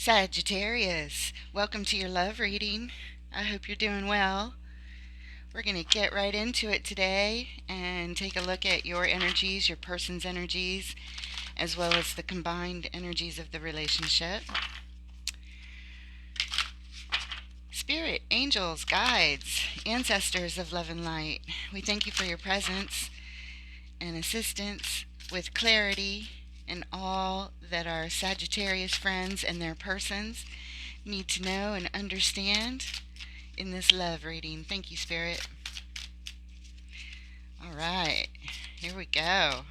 Sagittarius, welcome to your love reading. I hope you're doing well. We're going to get right into it today and take a look at your energies, your person's energies, as well as the combined energies of the relationship. Spirit, angels, guides, ancestors of love and light, we thank you for your presence and assistance with clarity in all that our Sagittarius friends and their persons need to know and understand in this love reading. Thank you, Spirit. All right, here we go.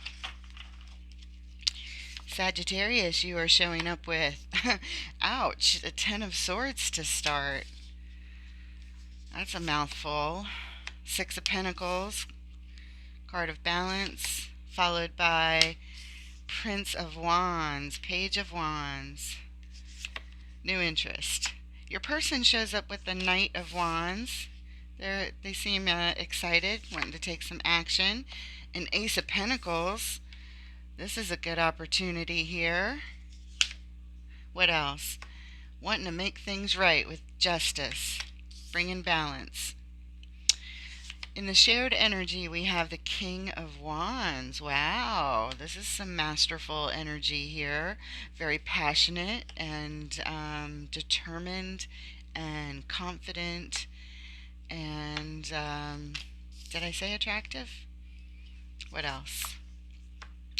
Sagittarius, you are showing up with, ouch, the Ten of Swords to start. That's a mouthful. Six of Pentacles, card of balance, followed by Prince of Wands, Page of Wands. New interest. Your person shows up with the Knight of Wands. They seem excited, wanting to take some action. An Ace of Pentacles. This is a good opportunity here. What else? Wanting to make things right with justice. Bringing balance. In the shared energy, we have the King of Wands. Wow, this is some masterful energy here. Very passionate and determined and confident and, did I say attractive? What else?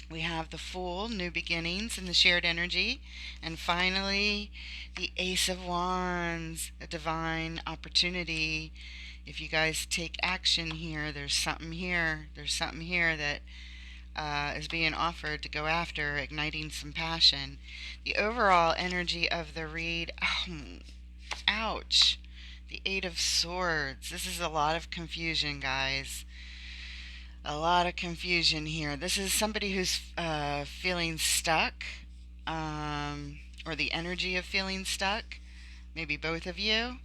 We have the Fool, new beginnings in the shared energy. And finally, the Ace of Wands, a divine opportunity. If you guys take action here, there's something here. There's something here that is being offered to go after, igniting some passion. The overall energy of the read, ouch, the Eight of Swords. This is a lot of confusion, guys. A lot of confusion here. This is somebody who's feeling stuck, or the energy of feeling stuck. Maybe both of you.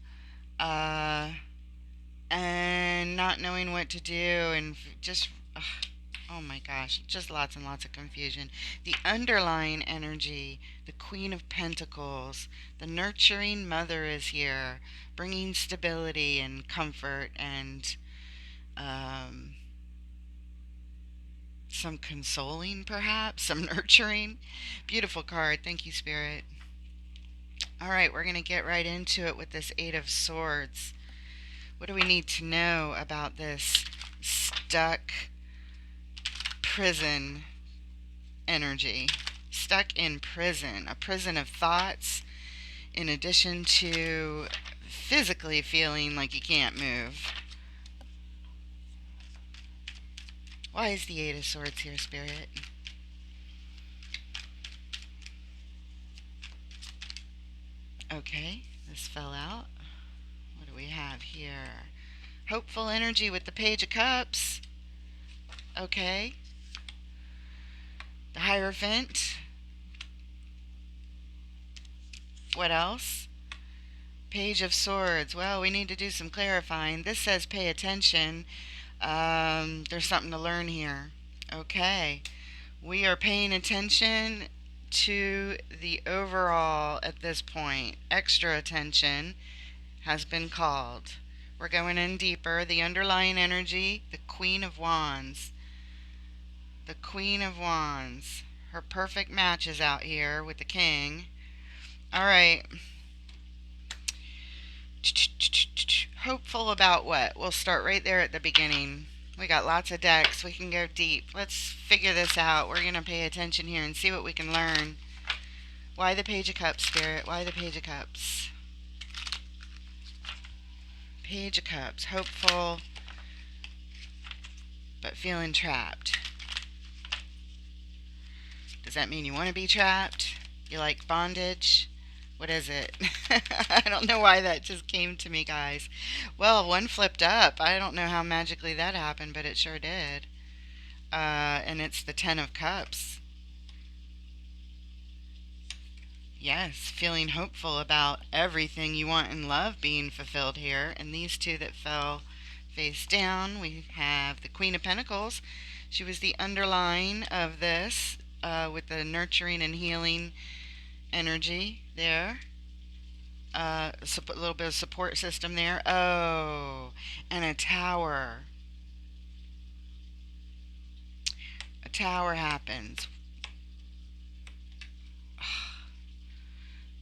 And not knowing what to do, and just, oh my gosh, just lots and lots of confusion. The underlying energy, the Queen of Pentacles, the nurturing mother is here, bringing stability and comfort and some consoling, perhaps, some nurturing. Beautiful card. Thank you, Spirit. All right, we're going to get right into it with this Eight of Swords. What do we need to know about this stuck prison energy? Stuck in prison, a prison of thoughts, in addition to physically feeling like you can't move. Why is the Eight of Swords here, Spirit? Okay, this fell out. What do we have here? Hopeful energy with the Page of Cups. Okay. The Hierophant. What else? Page of Swords. Well, we need to do some clarifying. This says pay attention. There's something to learn here. Okay. We are paying attention to the overall at this point. Extra attention has been called. We're going in deeper. The underlying energy, the Queen of Wands. The Queen of Wands. Her perfect match is out here with the King. All right. Hopeful about what? We'll start right there at the beginning. We got lots of decks. We can go deep. Let's figure this out. We're going to pay attention here and see what we can learn. Why the Page of Cups, Spirit? Why the Page of Cups? Page of Cups. Hopeful, but feeling trapped. Does that mean you want to be trapped? You like bondage? What is it? I don't know why that just came to me, guys. Well, one flipped up. I don't know how magically that happened, but it sure did. And it's the Ten of Cups. Yes, feeling hopeful about everything you want in love being fulfilled here. And these two that fell face down, we have the Queen of Pentacles. She was the underline of this, with the nurturing and healing energy there. A little bit of support system there. Oh, and a tower. A tower happens.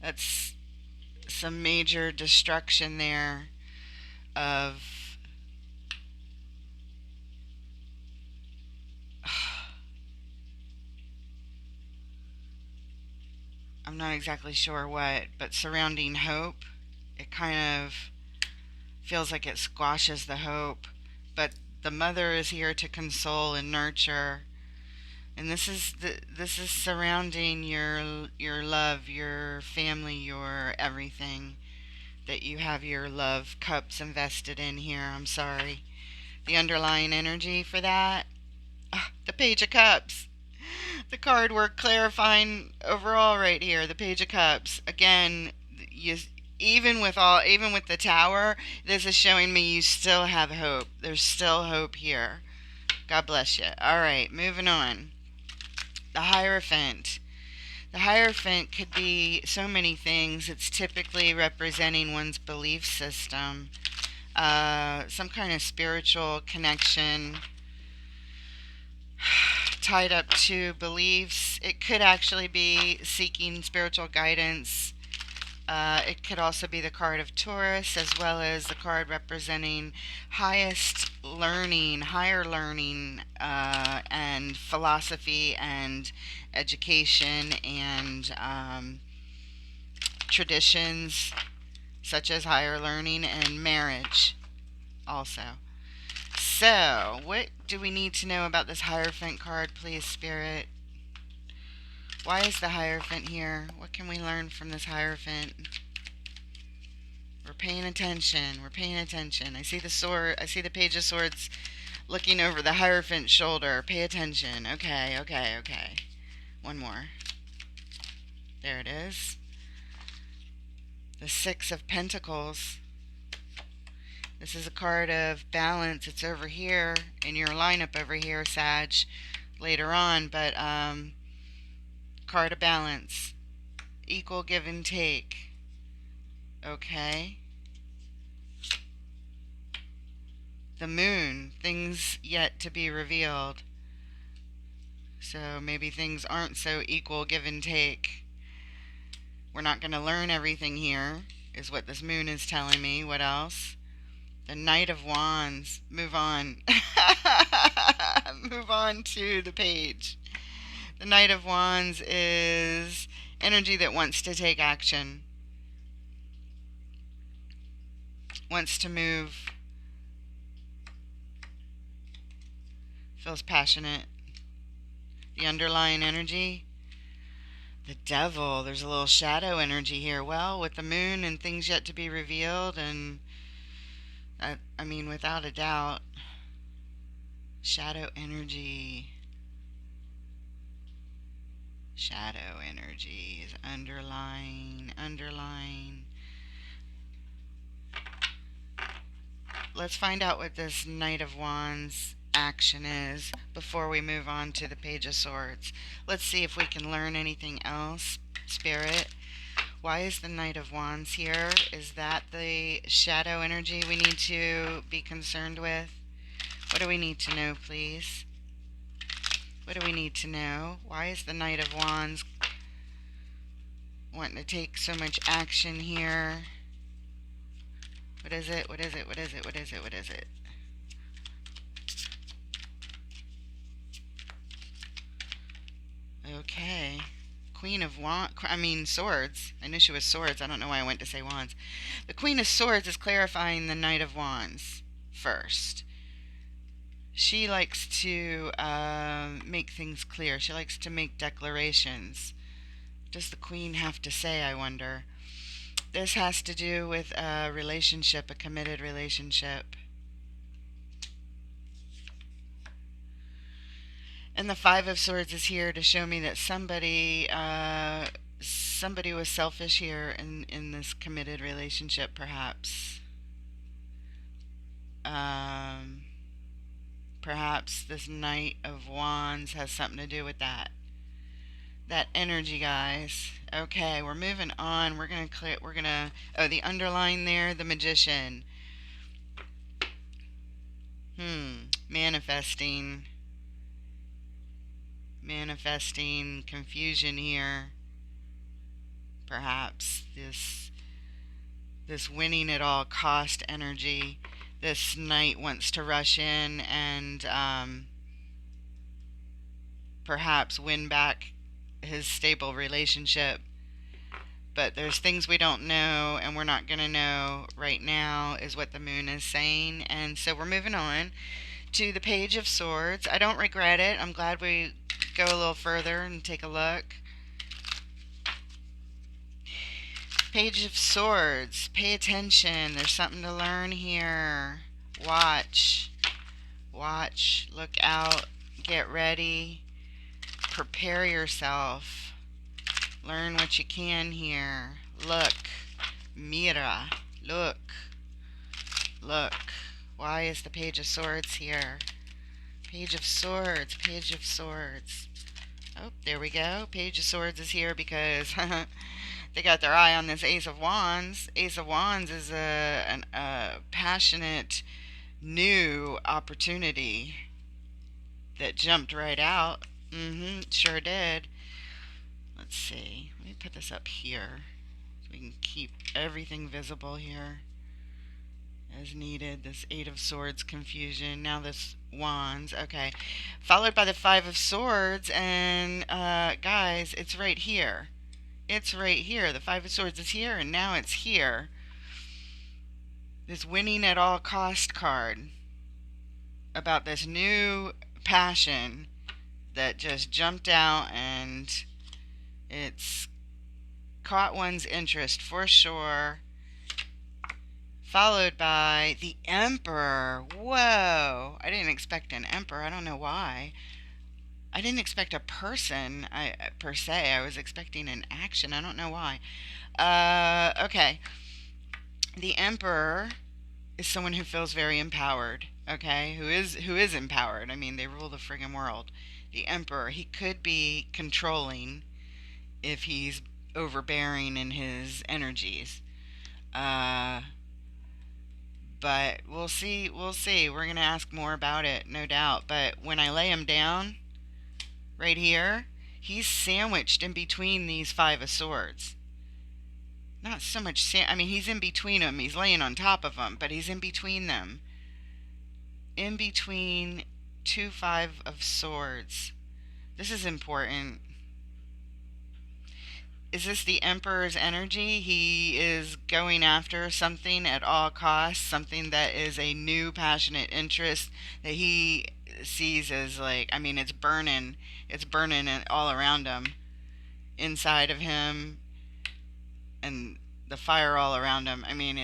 That's some major destruction there of I'm not exactly sure what, but surrounding hope. It kind of feels like it squashes the hope, but the mother is here to console and nurture. And this is surrounding your love, your family, your everything that you have your love cups invested in here. I'm sorry. The underlying energy for that, the Page of Cups. The card we're clarifying overall right here, the Page of Cups. Again, you even with the Tower, this is showing me you still have hope. There's still hope here. God bless you. All right, moving on. The Hierophant. The Hierophant could be so many things. It's typically representing one's belief system, some kind of spiritual connection tied up to beliefs. It could actually be seeking spiritual guidance. It could also be the card of Taurus, as well as the card representing highest learning, higher learning, and philosophy and education and traditions such as higher learning and marriage also. So, what do we need to know about this Hierophant card, please, Spirit? Why is the Hierophant here? What can we learn from this Hierophant? We're paying attention. We're paying attention. I see the sword. I see the Page of Swords looking over the Hierophant's shoulder. Pay attention. Okay, okay, okay. One more. There it is. The Six of Pentacles. This is a card of balance. It's over here in your lineup over here, Sag, later on. But card of balance. Equal give and take. Okay. The Moon. Things yet to be revealed. So maybe things aren't so equal give and take. We're not going to learn everything here, is what this Moon is telling me. What else? The Knight of Wands. Move on. Move on to the page. The Knight of Wands is energy that wants to take action, wants to move, feels passionate. The underlying energy, the Devil. There's a little shadow energy here. Well, with the Moon and things yet to be revealed, and I mean, without a doubt, shadow energy. Shadow energy is underlying. Let's find out what this Knight of Wands action is before we move on to the Page of Swords. Let's see if we can learn anything else, Spirit. Why is the Knight of Wands here? Is that the shadow energy we need to be concerned with? What do we need to know, please? What do we need to know? Why is the Knight of Wands wanting to take so much action here? What is it? What is it? What is it? What is it? What is it? Okay. Queen of Swords. I knew she was swords. I don't know why I went to say wands. The Queen of Swords is clarifying the Knight of Wands first. She likes to make things clear. She likes to make declarations. What does the Queen have to say, I wonder? This has to do with a relationship, a committed relationship. And the Five of Swords is here to show me that somebody was selfish here in this committed relationship, perhaps. Perhaps this Knight of Wands has something to do with that. that energy, guys. Okay, we're moving on. We're gonna clear. We're gonna. Oh, the underline there, the magician. Manifesting. Manifesting confusion here. Perhaps this winning at all cost energy. This knight wants to rush in and perhaps win back his stable relationship. But there's things we don't know, and we're not going to know right now, is what the moon is saying. And so we're moving on to the Page of Swords. I don't regret it. I'm glad we go a little further and take a look. Page of Swords. Pay attention. There's something to learn here. Watch. Watch. Look out. Get ready. Prepare yourself. Learn what you can here. Look. Mira. Look. Look. Why is the Page of Swords here? Page of Swords. Page of Swords. Oh, there we go. Page of Swords is here because they got their eye on this Ace of Wands. Ace of Wands is a passionate new opportunity that jumped right out. Sure did. Let's see. Let me put this up here so we can keep everything visible here as needed. This Eight of Swords confusion. Now this Wands. Okay. Followed by the Five of Swords. And guys, it's right here. It's right here. The Five of Swords is here, and now it's here. This winning at all cost card about this new passion that just jumped out, and it's caught one's interest for sure. Followed by the Emperor. Whoa. I didn't expect an Emperor. I don't know why. I didn't expect a person, per se. I was expecting an action. I don't know why. Okay. The Emperor is someone who feels very empowered. Okay? Who is empowered. I mean, they rule the friggin' world. The Emperor. He could be controlling if he's overbearing in his energies. But we'll see. We'll see. We're going to ask more about it, no doubt. But when I lay him down, right here, he's sandwiched in between these Five of Swords. Not so much I mean, he's in between them. He's laying on top of them, but he's in between them. In between two Five of Swords. This is important. Is this the Emperor's energy? He is going after something at all costs, something that is a new passionate interest that he sees as like, I mean, it's burning all around him, inside of him, and the fire all around him. I mean,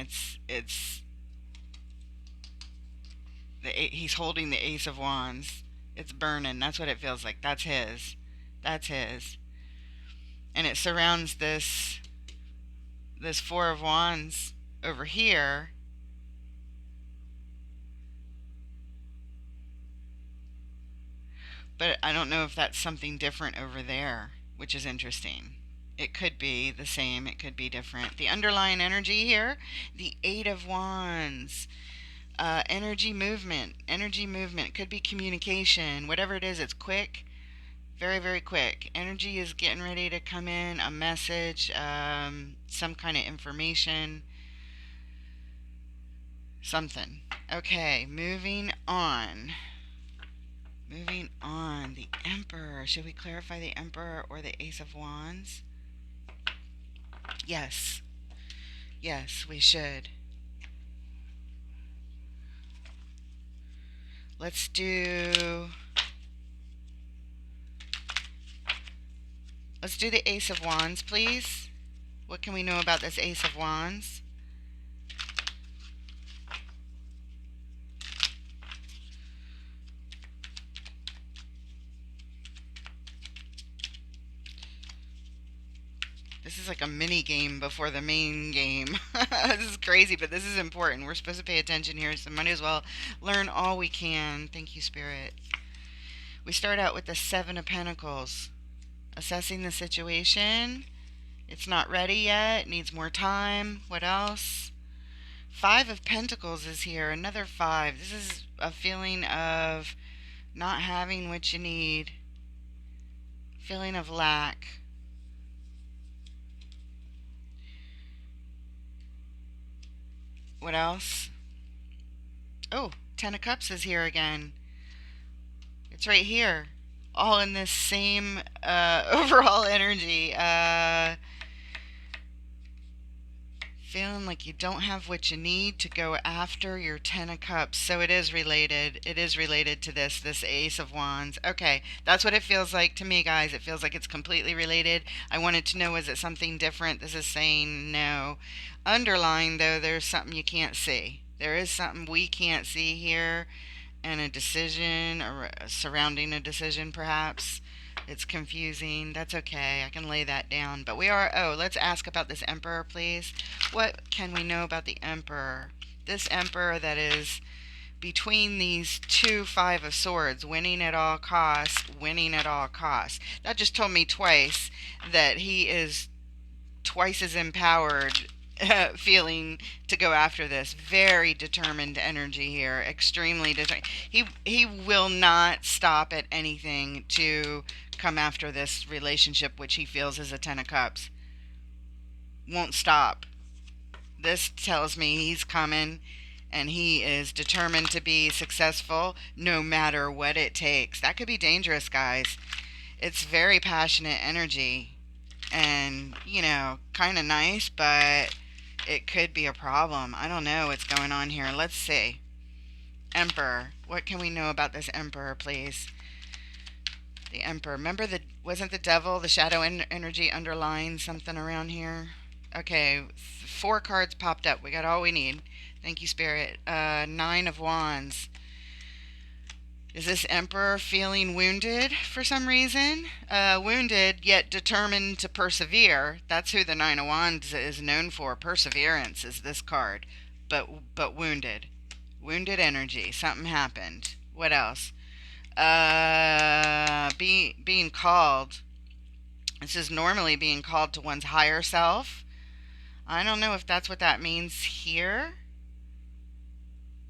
he's holding the Ace of Wands. It's burning. That's what it feels like. That's his. That's his. And it surrounds this Four of Wands over here. But I don't know if that's something different over there, which is interesting. It could be the same, it could be different. The underlying energy here, the Eight of Wands. Energy movement. Energy movement. It could be communication. Whatever it is, it's quick. Very, very quick. Energy is getting ready to come in. A message, some kind of information. Something. Okay, moving on. Moving on. The Emperor. Should we clarify the Emperor or the Ace of Wands? Yes. Yes, we should. Let's do the Ace of Wands, please. What can we know about this Ace of Wands? This is like a mini game before the main game. This is crazy, but this is important. We're supposed to pay attention here, so might as well learn all we can. Thank you, Spirit. We start out with the Seven of Pentacles. Assessing the situation. It's not ready yet. Needs more time. What else? Five of Pentacles is here. Another five. This is a feeling of not having what you need. Feeling of lack. What else? Oh, Ten of Cups is here again. It's right here. All in this same overall energy. Feeling like you don't have what you need to go after your Ten of Cups. So it is related. It is related to this Ace of Wands. Okay, that's what it feels like to me, guys. It feels like it's completely related. I wanted to know, is it something different? This is saying no. Underlying, though, there's something you can't see. There is something we can't see here, and a decision or surrounding a decision, perhaps. It's confusing. That's okay. I can lay that down. But we are, oh, let's ask about this Emperor, please. What can we know about the Emperor? This Emperor that is between these two Five of Swords, winning at all costs, winning at all costs. That just told me twice that he is twice as empowered feeling to go after this. Very determined energy here. Extremely determined. He will not stop at anything to come after this relationship, which he feels is a Ten of Cups. Won't stop. This tells me he's coming, and he is determined to be successful no matter what it takes. That could be dangerous, guys. It's very passionate energy, and, you know, kind of nice, but it could be a problem. I don't know what's going on here. Let's see. Emperor. What can we know about this Emperor, please? The Emperor. Remember, wasn't the devil, the shadow energy underlying something around here? Okay, 4 cards popped up. We got all we need. Thank you, Spirit. Nine of Wands. Is this Emperor feeling wounded for some reason? Wounded, yet determined to persevere. That's who the Nine of Wands is known for. Perseverance is this card. But wounded. Wounded energy. Something happened. What else? Being called. This is normally being called to one's higher self. I don't know if that's what that means here.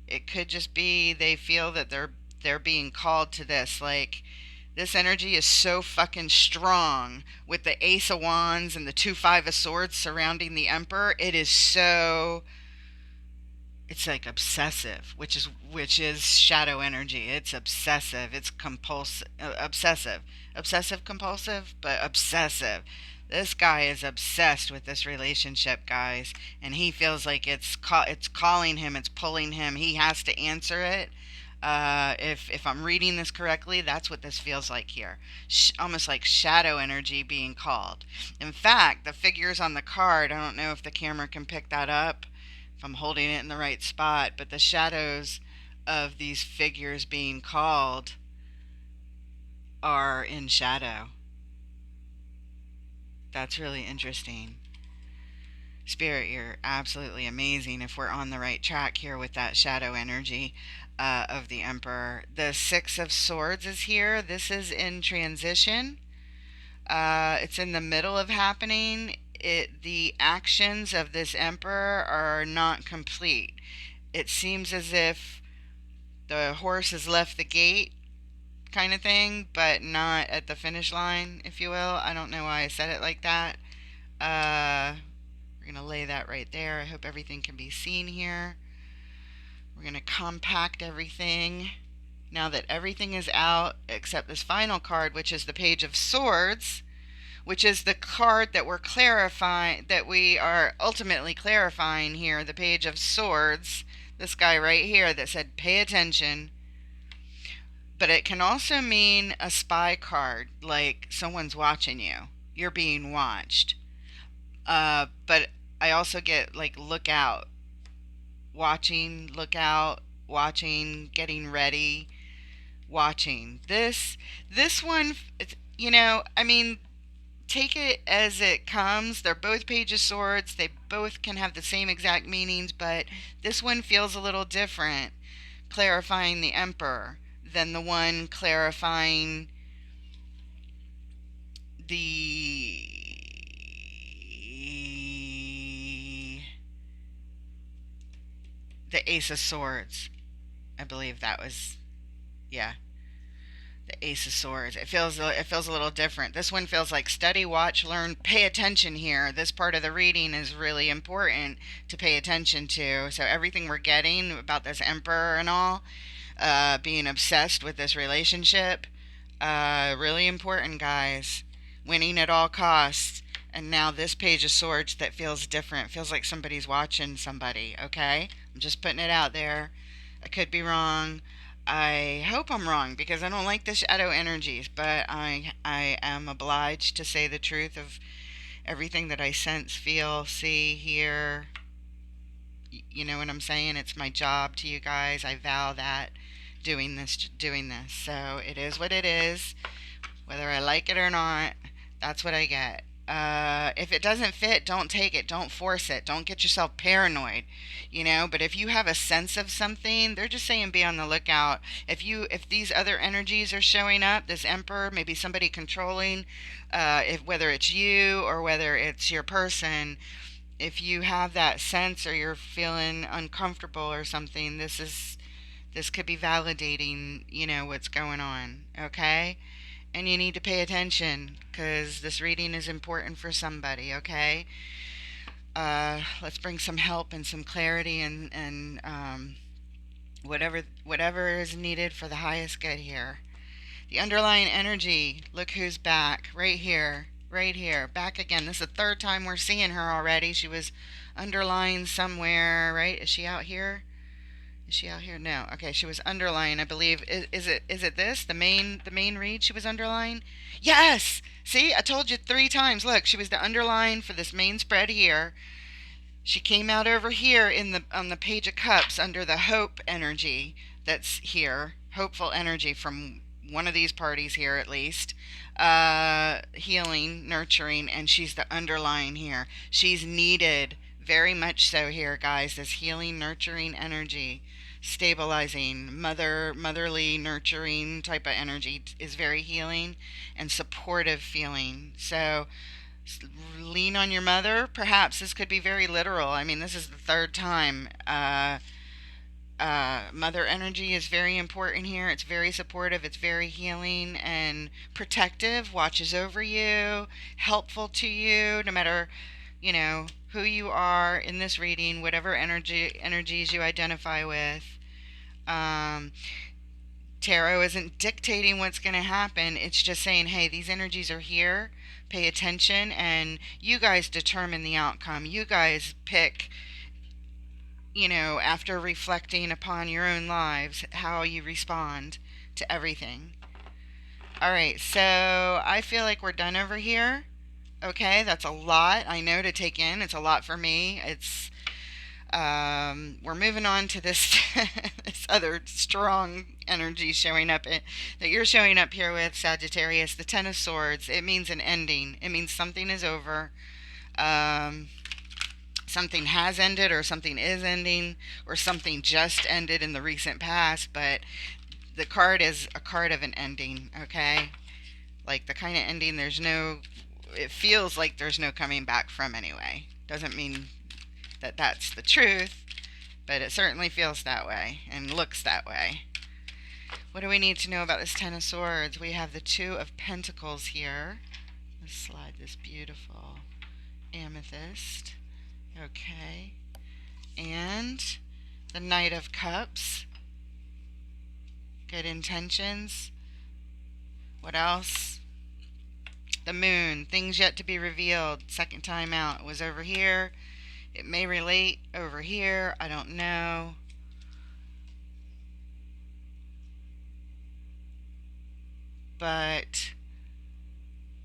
It could just be they feel that they're being called to this. Like, this energy is so fucking strong with the Ace of Wands and the 2 Five of Swords surrounding the Emperor. It is so, it's like obsessive, which is shadow energy. It's obsessive. It's compulsive, obsessive compulsive, but obsessive. This guy is obsessed with this relationship, guys, and he feels like it's calling him, it's pulling him. He has to answer it. If I'm reading this correctly, that's what this feels like here. Almost like shadow energy being called. In fact, the figures on the card, I don't know if the camera can pick that up, if I'm holding it in the right spot, but the shadows of these figures being called are in shadow. That's really interesting. Spirit, you're absolutely amazing if we're on the right track here with that shadow energy of the Emperor. The Six of Swords is here. This is in transition. It's in the middle of happening. The actions of this Emperor are not complete. It seems as if the horse has left the gate, kind of thing, but not at the finish line, if you will. I don't know why I said it like that. We're going to lay that right there. I hope everything can be seen here. We're going to compact everything. Now that everything is out, except this final card, which is the Page of Swords, which is the card that we're clarifying, that we are ultimately clarifying here, the Page of Swords, this guy right here that said, pay attention. But it can also mean a spy card, like someone's watching you. You're being watched. But I also get like look out, watching, look out, watching, getting ready, watching. This one, you know, I mean, take it as it comes. They're both Page of Swords. They both can have the same exact meanings, but this one feels a little different, clarifying the Emperor, than the one clarifying the Ace of Swords. I believe that was, yeah, the Ace of Swords. It feels a little different. This one feels like study, watch, learn, pay attention here. This part of the reading is really important to pay attention to. So everything we're getting about this emperor and all, being obsessed with this relationship, really important, guys. Winning at all costs. And now this page of swords that feels different. Feels like somebody's watching somebody, okay? I'm just putting it out there. I could be wrong. I hope I'm wrong because I don't like the shadow energies, but I am obliged to say the truth of everything that I sense, feel, see, hear. You know what I'm saying? It's my job to you guys. I vow that doing this. So it is what it is. Whether I like it or not, that's what I get. If it doesn't fit, don't take it. Don't force it. Don't get yourself paranoid, you know. But if you have a sense of something, they're just saying be on the lookout. If these other energies are showing up, this emperor, maybe somebody controlling, if whether it's you or whether it's your person, if you have that sense or you're feeling uncomfortable or something, this could be validating, you know, what's going on. Okay. And you need to pay attention because this reading is important for somebody, okay? Let's bring some help and some clarity and whatever is needed for the highest good here. The underlying energy, look who's back, right here, back again. This is the third time we're seeing her already. She was underlying somewhere, right? Is she out here? Is she out here? No. Okay, she was underlying, I believe. Is it this? The main read she was underlying? Yes! See, I told you 3 times. Look, she was the underline for this main spread here. She came out over here in the on the Page of Cups under the hope energy that's here. Hopeful energy from one of these parties here at least. Healing, nurturing, and she's the underlying here. She's needed very much so here, guys. This healing, nurturing energy, stabilizing, motherly, nurturing type of energy is very healing and supportive feeling. So lean on your mother. Perhaps this could be very literal. I mean, this is the third time. Mother energy is very important here. It's very supportive. It's very healing and protective. Watches over you, helpful to you, no matter, you know, who you are in this reading, whatever energies you identify with. Um, Tarot isn't dictating what's going to happen. It's just saying, hey, these energies are here. Pay attention, and you guys determine the outcome. You guys pick, you know, after reflecting upon your own lives, how you respond to everything. All right, so I feel like we're done over here. Okay, that's a lot, I know, to take in. It's a lot for me. We're moving on to this this other strong energy showing up that you're showing up here with, Sagittarius. The Ten of Swords. It means an ending. It means something is over. Um, Something has ended, or something is ending, or something just ended in the recent past. But the card is a card of an ending. Okay, like the kind of ending there's no. It feels like there's no coming back from anyway. Doesn't mean that that's the truth, but it certainly feels that way and looks that way. What do we need to know about this Ten of Swords? We have the Two of Pentacles here. Let's slide this beautiful amethyst. Okay. And the Knight of Cups. Good intentions. What else? The Moon. Things yet to be revealed. Second time out. It was over here. It may relate over here. I don't know. But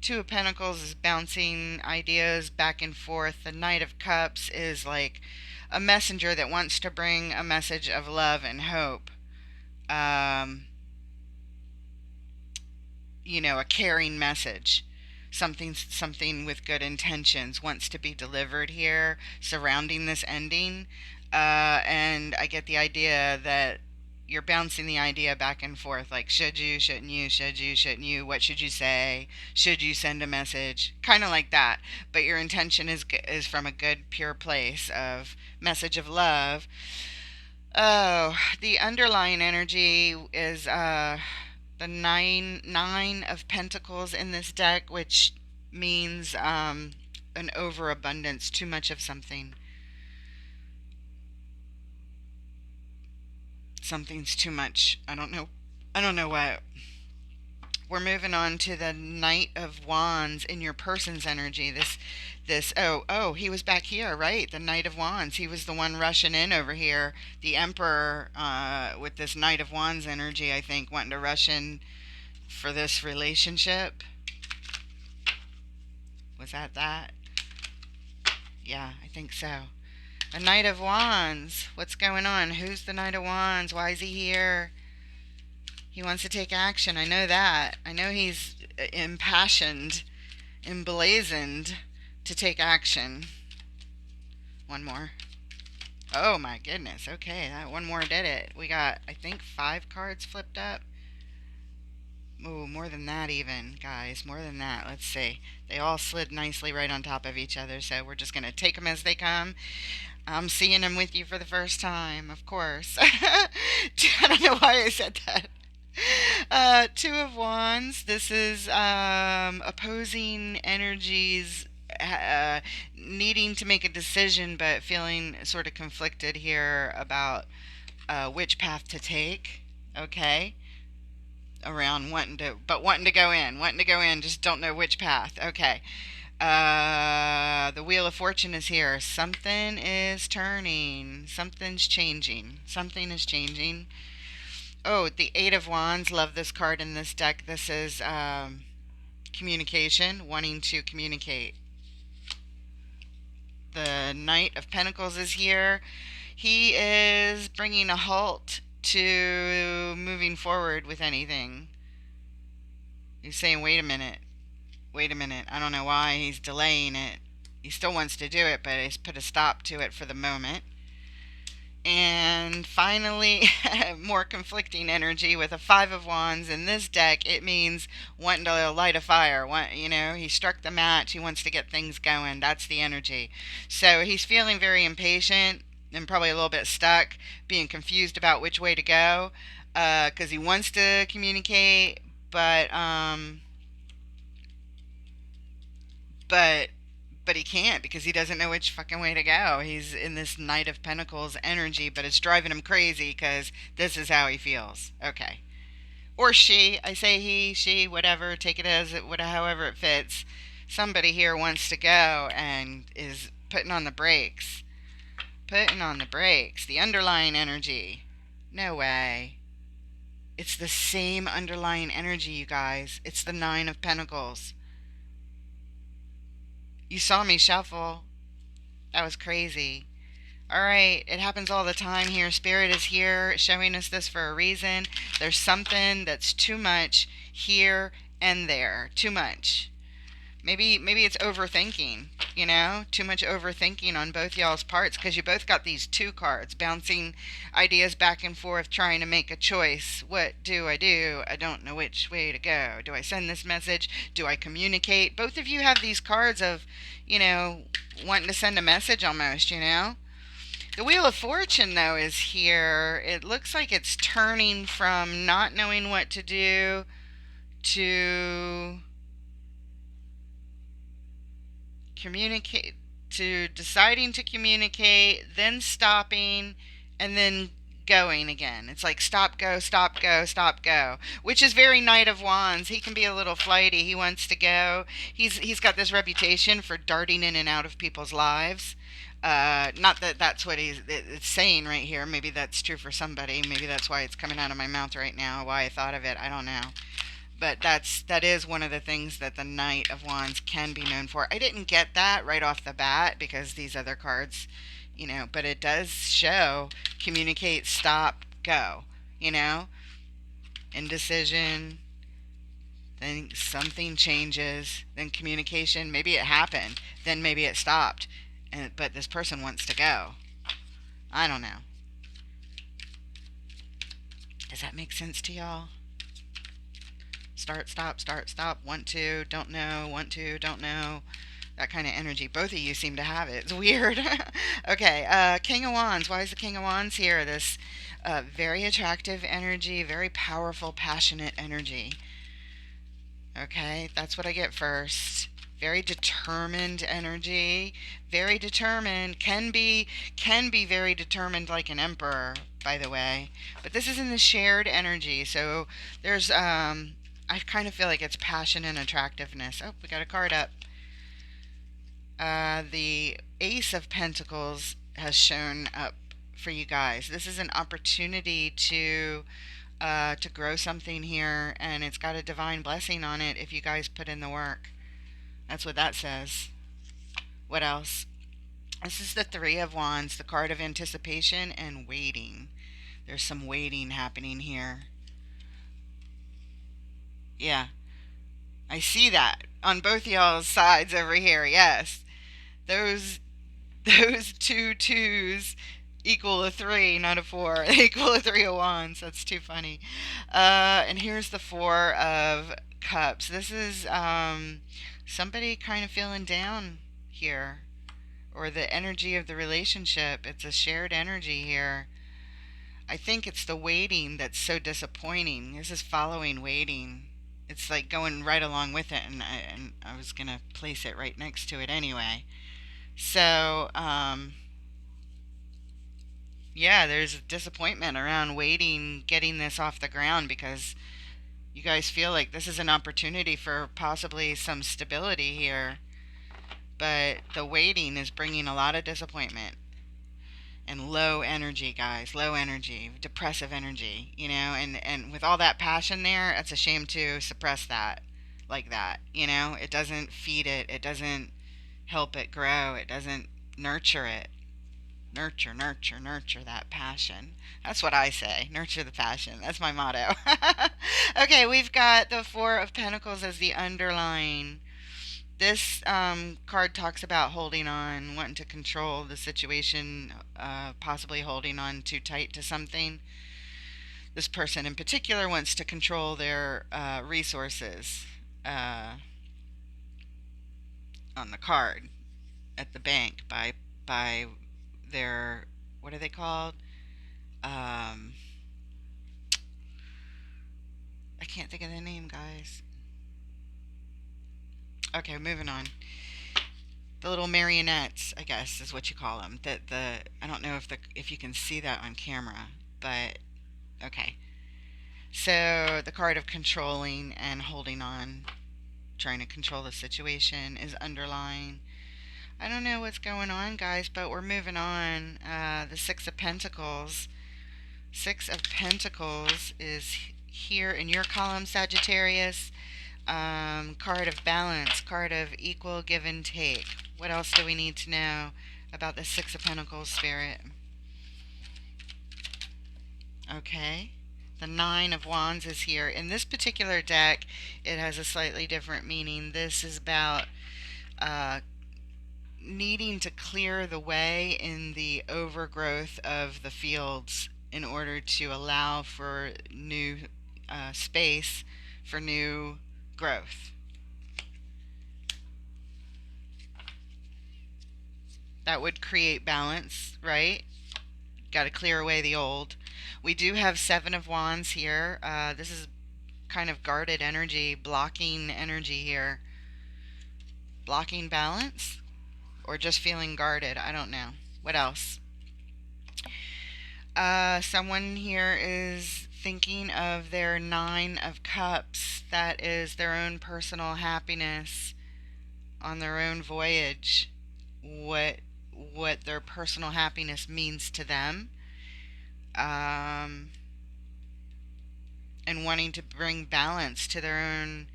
Two of Pentacles is bouncing ideas back and forth. The Knight of Cups is like a messenger that wants to bring a message of love and hope. You know, a caring message. Something with good intentions wants to be delivered here surrounding this ending. And I get the idea that you're bouncing the idea back and forth, like should you, shouldn't you, should you, shouldn't you, what should you say, should you send a message, kind of like that. But your intention is from a good, pure place of message of love. Oh, the underlying energy is the nine of pentacles in this deck, which means an overabundance, too much of something. Something's too much. I don't know. I don't know what. We're moving on to the Knight of Wands in your person's energy. Oh, he was back here, right? The Knight of Wands. He was the one rushing in over here. The Emperor, with this Knight of Wands energy, I think, wanting to rush in for this relationship. Was that? Yeah, I think so. A Knight of Wands. What's going on? Who's the Knight of Wands? Why is he here? He wants to take action. I know that. I know he's impassioned, emblazoned to take action. One more. Oh my goodness. Okay, that one more did it. We got, I think, 5 cards flipped up. Ooh, more than that even, guys. More than that. Let's see. They all slid nicely right on top of each other, so we're just going to take them as they come. I'm seeing them with you for the first time, of course. I don't know why I said that. Two of Wands. This is opposing energies, needing to make a decision, but feeling sort of conflicted here about which path to take. Okay, around wanting to go in, just don't know which path. Okay. The Wheel of Fortune is here. Something is turning. Something's changing. Something is changing. Oh, the Eight of Wands. Love this card in this deck. This is communication, wanting to communicate. The Knight of Pentacles is here. He is bringing a halt to moving forward with anything. He's saying, wait a minute. Wait a minute. I don't know why he's delaying it. He still wants to do it, but he's put a stop to it for the moment. And finally, more conflicting energy with a 5 of Wands in this deck. It means wanting to light a fire. He struck the match. He wants to get things going. That's the energy. So he's feeling very impatient and probably a little bit stuck, being confused about which way to go, because he wants to communicate, but but he can't because he doesn't know which fucking way to go. He's in this Knight of Pentacles energy, but it's driving him crazy because this is how he feels. Okay. Or she. I say he, she, whatever. Take it as however it fits. Somebody here wants to go and is putting on the brakes. Putting on the brakes. The underlying energy. No way. It's the same underlying energy, you guys. It's the 9 of Pentacles. You saw me shuffle. That was crazy. Alright, it happens all the time here. Spirit is here showing us this for a reason. There's something that's too much here and there. Too much. Maybe it's overthinking, too much overthinking on both y'all's parts, because you both got these 2 cards, bouncing ideas back and forth, trying to make a choice. What do? I don't know which way to go. Do I send this message? Do I communicate? Both of you have these cards of, wanting to send a message almost, The Wheel of Fortune, though, is here. It looks like it's turning from not knowing what to do to communicate, to deciding to communicate, then stopping, and then going again. It's like stop, go, stop, go, stop, go, which is very Knight of Wands. He can be a little flighty. He wants to go. He's got this reputation for darting in and out of people's lives. Not that that's what it's saying right here. Maybe that's true for somebody. Maybe that's why it's coming out of my mouth right now. Why I thought of it, I don't know. But that is one of the things that the Knight of Wands can be known for. I didn't get that right off the bat because these other cards, but it does show communicate, stop, go, indecision, then something changes, then communication, maybe it happened, then maybe it stopped, but this person wants to go. I don't know. Does that make sense to y'all? Start, stop, want to, don't know, want to, don't know. That kind of energy. Both of you seem to have it. It's weird. Okay, King of Wands. Why is the King of Wands here? This very attractive energy, very powerful, passionate energy. Okay, that's what I get first. Very determined energy. Very determined. Can be very determined like an emperor, by the way. But this is in the shared energy. So there's I kind of feel like it's passion and attractiveness. Oh, we got a card up. The Ace of Pentacles has shown up for you guys. This is an opportunity to grow something here, and it's got a divine blessing on it if you guys put in the work. That's what that says. What else? This is the Three of Wands, the card of anticipation and waiting. There's some waiting happening here. Yeah, I see that on both y'all's sides over here. Yes, those those two twos equal a three, not a four. They equal a Three of Wands. That's too funny. And here's the Four of Cups. This is somebody kind of feeling down here, or the energy of the relationship. It's a shared energy here. I think it's the waiting that's so disappointing. This is following waiting. It's like going right along with it, and I was gonna place it right next to it anyway. So, yeah, there's disappointment around waiting, getting this off the ground because you guys feel like this is an opportunity for possibly some stability here. But the waiting is bringing a lot of disappointment and low energy, guys. Low energy, depressive energy, and with all that passion there, it's a shame to suppress that like that, It doesn't feed it, it doesn't help it grow, it doesn't nurture it. Nurture, nurture, nurture that passion. That's what I say. Nurture the passion. That's my motto. Okay, we've got the Four of Pentacles as the underline. This card talks about holding on, wanting to control the situation, possibly holding on too tight to something. This person in particular wants to control their resources on the card at the bank by their, what are they called? Um, I can't think of the name, guys. Okay, moving on. The little marionettes, I guess, is what you call them. I don't know if you can see that on camera, but okay. So the card of controlling and holding on, trying to control the situation, is underlying. I don't know what's going on, guys, but we're moving on. The Six of Pentacles. Six of Pentacles is here in your column, Sagittarius. Card of balance, card of equal give and take. What else do we need to know about the Six of Pentacles, Spirit? Okay. The Nine of Wands is here. In this particular deck, it has a slightly different meaning. This is about uh, needing to clear the way in the overgrowth of the fields in order to allow for new space for new growth. That would create balance, right? Got to clear away the old. We do have Seven of Wands here. This is kind of guarded energy, blocking energy here. Blocking balance? Or just feeling guarded? I don't know. What else? Someone here is thinking of their Nine of Cups. That is their own personal happiness on their own voyage. What their personal happiness means to them. And wanting to bring balance to their own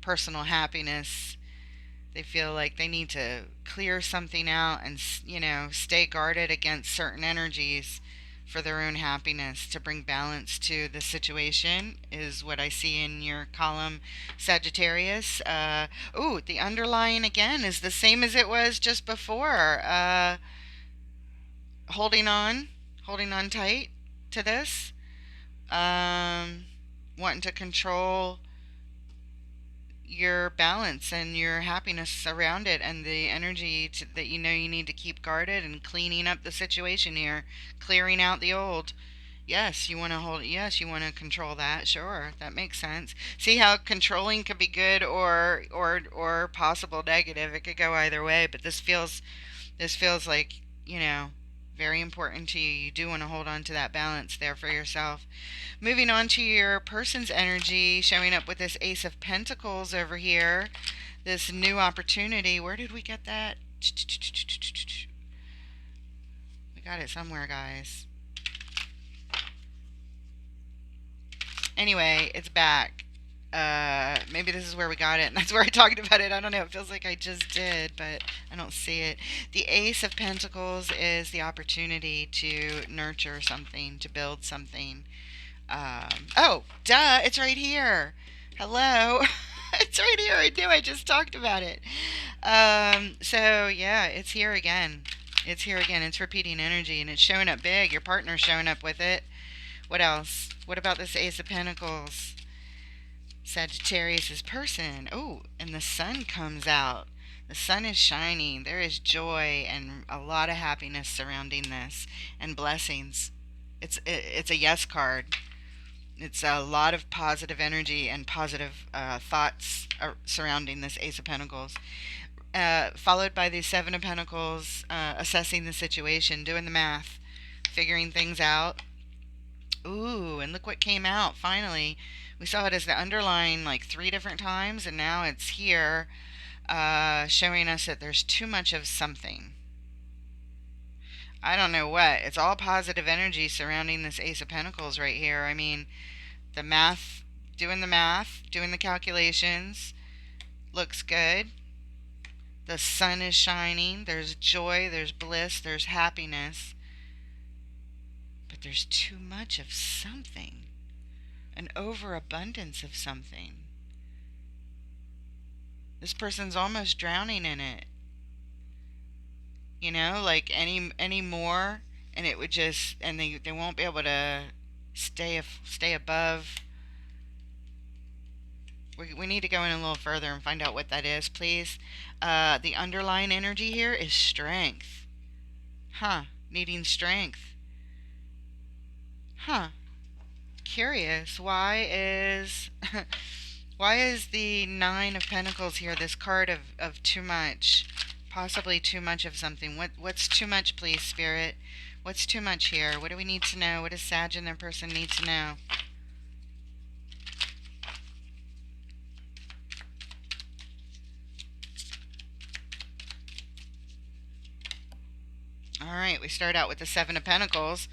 personal happiness. They feel like they need to clear something out and, stay guarded against certain energies for their own happiness, to bring balance to the situation, is what I see in your column, Sagittarius. The underlying again is the same as it was just before. Holding on tight to this. um, wanting to control your balance and your happiness around it, and the energy that you know you need to keep guarded, and cleaning up the situation here, clearing out the old. Yes, you want to hold. Yes, you want to control that. Sure, that makes sense. See how controlling could be good or possible negative. It could go either way. But this feels like, very important to you. You do want to hold on to that balance there for yourself. Moving on to your person's energy, showing up with this Ace of Pentacles over here. This new opportunity. Where did we get that? We got it somewhere, guys. Anyway, it's back. Maybe this is where we got it, and that's where I talked about it. I don't know. It feels like I just did, but I don't see it. The Ace of Pentacles is the opportunity to nurture something, to build something. Oh, duh, it's right here. Hello. It's right here. I knew I just talked about it. So yeah, it's here again. It's here again. It's repeating energy, and it's showing up big. Your partner's showing up with it. What else? What about this Ace of Pentacles? Sagittarius' person. Oh, and the sun comes out. The sun is shining. There is joy and a lot of happiness surrounding this, and blessings. It's a yes card. It's a lot of positive energy and positive thoughts surrounding this Ace of Pentacles. Followed by the Seven of Pentacles, assessing the situation, doing the math, figuring things out. Ooh, and look what came out finally. We saw it as the underline like 3 different times, and now it's here, showing us that there's too much of something. I don't know what. It's all positive energy surrounding this Ace of Pentacles right here. I mean, the math, doing the calculations, looks good. The sun is shining. There's joy, there's bliss, there's happiness. But there's too much of something. An overabundance of something. This person's almost drowning in it. Like any more, and it would just, and they won't be able to stay above. We need to go in a little further and find out what that is, please. The underlying energy here is strength. Huh. Needing strength. Huh. Curious. Why is why is the Nine of Pentacles here, this card of too much? Possibly too much of something. What's too much, please, Spirit? What's too much here? What do we need to know? What does Sag and their person need to know? Alright, we start out with the Seven of Pentacles.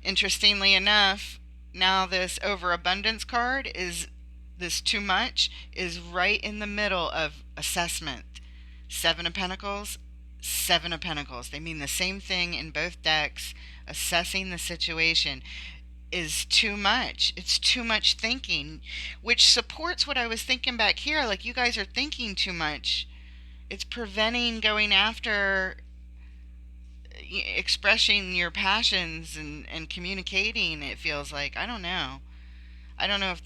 Interestingly enough, now this overabundance card is, this too much, is right in the middle of assessment. Seven of Pentacles, Seven of Pentacles. They mean the same thing in both decks. Assessing the situation is too much. It's too much thinking, which supports what I was thinking back here. Like, you guys are thinking too much. It's preventing going after expressing your passions and communicating, it feels like. I don't know. I don't know if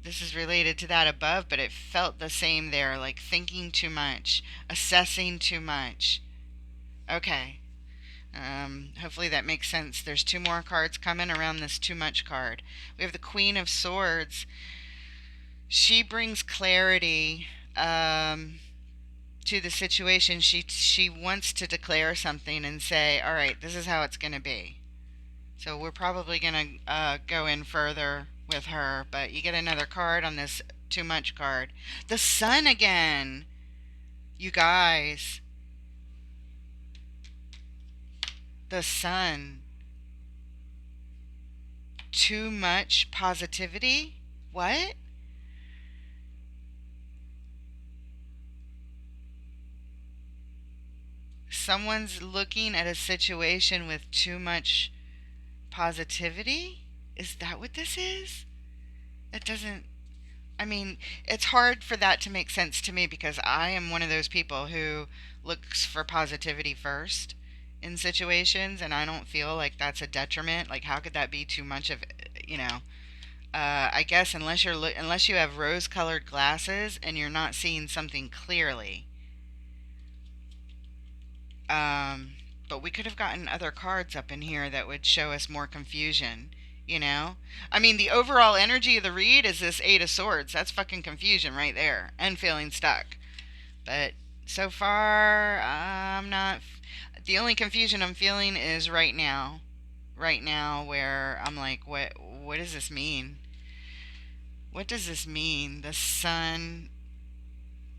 this is related to that above, but it felt the same there, like thinking too much, assessing too much. Okay. Hopefully that makes sense. There's 2 more cards coming around this too much card. We have the Queen of Swords. She brings clarity to the situation. She wants to declare something and say, all right, this is how it's going to be. So we're probably going to go in further with her, but you get another card on this too much card. The sun again. You guys. The sun. Too much positivity? What? Someone's looking at a situation with too much positivity? Is that what this is? That doesn't, I mean, it's hard for that to make sense to me, because I am one of those people who looks for positivity first in situations, and I don't feel like that's a detriment. Like, how could that be too much of, you know, I guess unless you have rose-colored glasses and you're not seeing something clearly. But we could have gotten other cards up in here that would show us more confusion, you know? I mean, the overall energy of the read is this Eight of Swords. That's fucking confusion right there and feeling stuck. But so far, I'm not. The only confusion I'm feeling is right now. Right now, where I'm like, what does this mean? What does this mean? The sun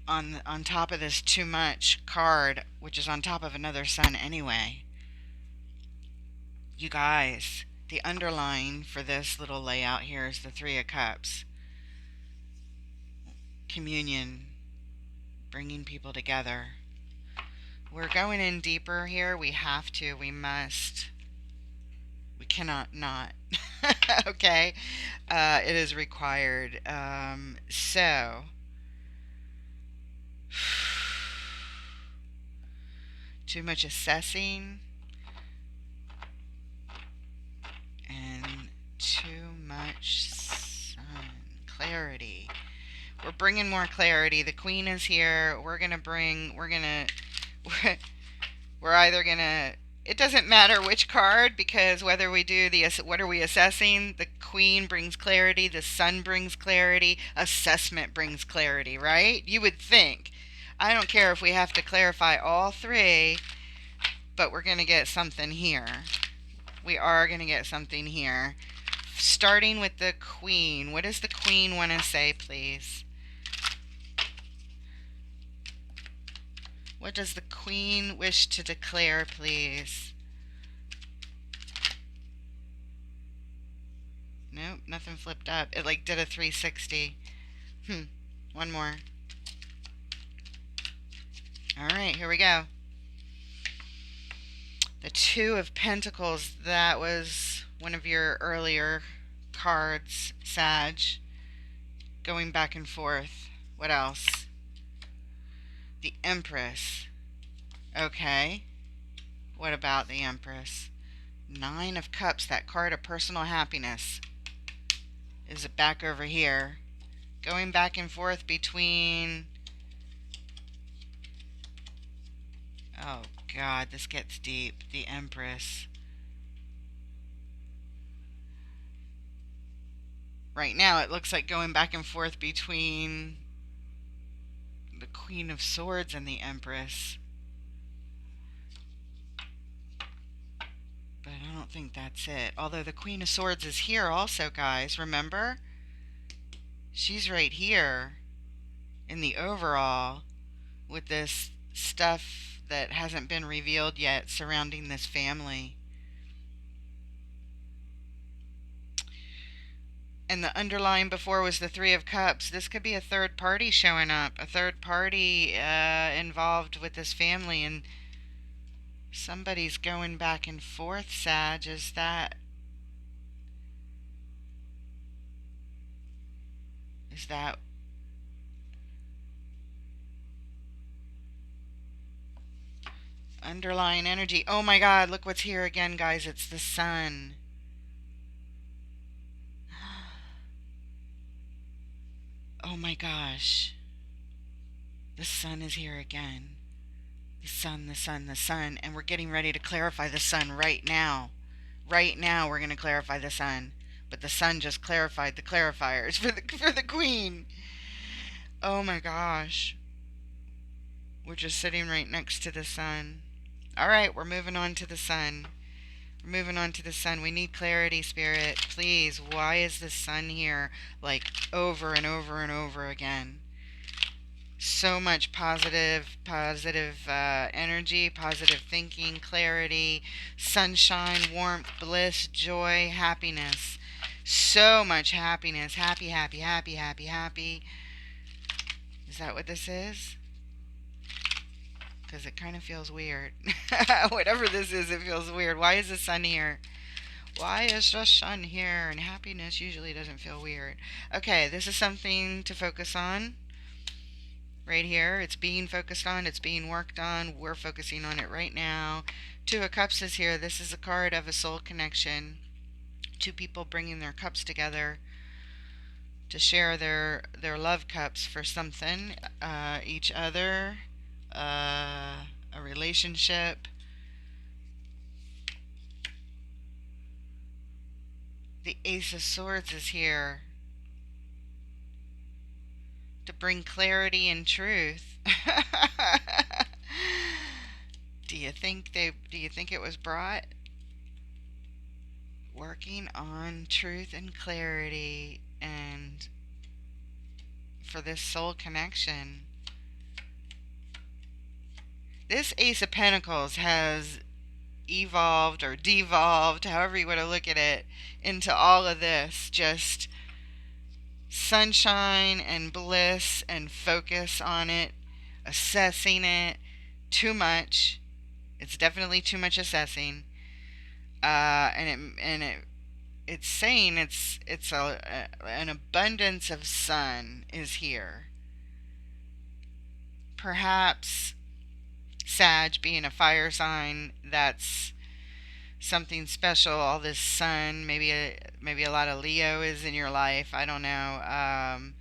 on top of this too much card, which is on top of another sun anyway. You guys, the underline for this little layout here is the Three of Cups. Communion, bringing people together. We're going in deeper here. We have to. We must. We cannot not. Okay? It is required. So, too much assessing and too much sun. Clarity. We're bringing more clarity. The Queen is here. We're either gonna, it doesn't matter which card, because whether we do what are we assessing? The Queen brings clarity, the Sun brings clarity, assessment brings clarity, right? You would think. I don't care if we have to clarify all three, but we're gonna get something here. We are gonna get something here. Starting with the Queen. What does the Queen want to say, please? What does the Queen wish to declare, please? Nope, nothing flipped up. It like did a 360. One more. Alright, here we go. The Two of Pentacles. That was one of your earlier cards, Sag. Going back and forth. What else? The Empress. Okay. What about the Empress? Nine of Cups, that card of personal happiness. Is it back over here? Going back and forth between... Oh, God, this gets deep. The Empress. Right now, it looks like going back and forth between the Queen of Swords and the Empress. But I don't think that's it. Although the Queen of Swords is here also, guys. Remember? She's right here in the overall with this stuff that hasn't been revealed yet surrounding this family. And the underline before was the Three of Cups. This could be a third party showing up. A third party involved with this family. And somebody's going back and forth, Sag. Is that underlying energy? Oh my God, look what's here again, guys. It's the sun. Oh my gosh. The sun is here again. The sun, the sun, the sun. And we're getting ready to clarify the sun right now. Right now we're going to clarify the sun. But the sun just clarified the clarifiers for the Queen. Oh my gosh. We're just sitting right next to the sun. Alright, we're moving on to the sun. We're moving on to the sun. We need clarity, Spirit. Please, why is the sun here like over and over and over again? So much positive energy, positive thinking, clarity, sunshine, warmth, bliss, joy, happiness. So much happiness. Happy, happy, happy, happy, happy. Is that what this is? Because it kind of feels weird. Whatever this is, it feels weird. Why is the sun here? Why is the sun here? And happiness usually doesn't feel weird. Okay, this is something to focus on. Right here, it's being focused on, it's being worked on. We're focusing on it right now. Two of Cups is here. This is a card of a soul connection. Two people bringing their cups together to share their love cups for something, each other, a relationship. The Ace of Swords is here to bring clarity and truth. Do you think it was brought? Working on truth and clarity and for this soul connection. This Ace of Pentacles has evolved or devolved, however you want to look at it, into all of this. Just sunshine and bliss and focus on it, assessing it too much. It's definitely too much assessing. It's saying an abundance of sun is here. Perhaps Sag being a fire sign, that's something special. All this sun, maybe a lot of Leo is in your life. I don't know,